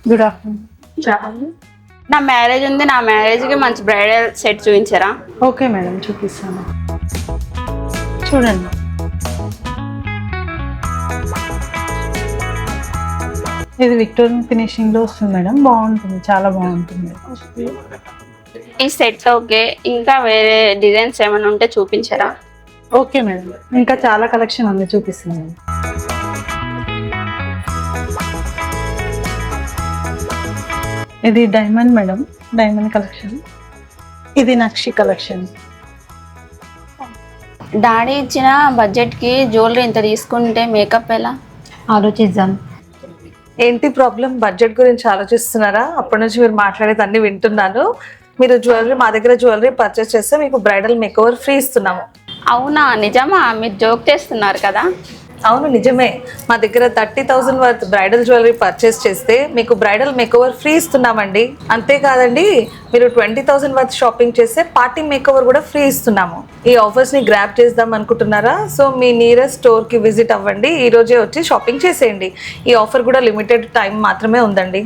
Good afternoon. నా marriage ఉంది, నా మ్యారేజ్కి మంచి బ్రైడల్ సెట్ చూపించరా? ఓకే మేడం, చూపిస్తాను. చూడండి, ఇది విక్టోరియన్ ఫినిషింగ్ లో వస్తుంది మేడం. బాగుంటుంది, చాలా బాగుంటుంది. ఈ సెట్ ఓకే, ఇంకా వేరే డిజైన్స్ ఏమైనా ఉంటే చూపించరా? ఓకే మేడం, ఇంకా చాలా కలెక్షన్ ఉంది, చూపిస్తున్నాను. ఇది డైమండ్ మేడం, డైమండ్ కలెక్షన్. ఇది నక్షి కలెక్షన్. డాడీ ఇచ్చిన బడ్జెట్కి జ్యువెలరీ ఇంత తీసుకుంటే మేకప్ ఎలా? ఆలోచిద్దాం. ఏంటి ప్రాబ్లం? బడ్జెట్ గురించి ఆలోచిస్తున్నారా? అప్పటి నుంచి మీరు మాట్లాడేది అన్ని వింటున్నాను. మీరు జ్యువెలరీ, మా దగ్గర జ్యువెలరీ పర్చేస్ చేస్తే మీకు బ్రైడల్ మేకోవర్ ఫ్రీ ఇస్తున్నాము. అవునా, నిజమా? మీరు జోక్ చేస్తున్నారు కదా? అవును, నిజమే. మా దగ్గర 30,000 వర్త్ బ్రైడల్ జ్యువెలరీ పర్చేస్ చేస్తే మీకు బ్రైడల్ మేకోవర్ ఫ్రీ ఇస్తున్నామండి. అంతేకాదండి, మీరు 20,000 వర్త్ షాపింగ్ చేస్తే పార్టీ మేకోవర్ కూడా ఫ్రీ ఇస్తున్నాము. ఈ ఆఫర్స్ని గ్రాప్ చేద్దాం అనుకుంటున్నారా? సో మీ నియరెస్ట్ స్టోర్కి విజిట్ అవ్వండి, ఈ రోజే వచ్చి షాపింగ్ చేసేయండి. ఈ ఆఫర్ కూడా లిమిటెడ్ టైం మాత్రమే ఉందండి.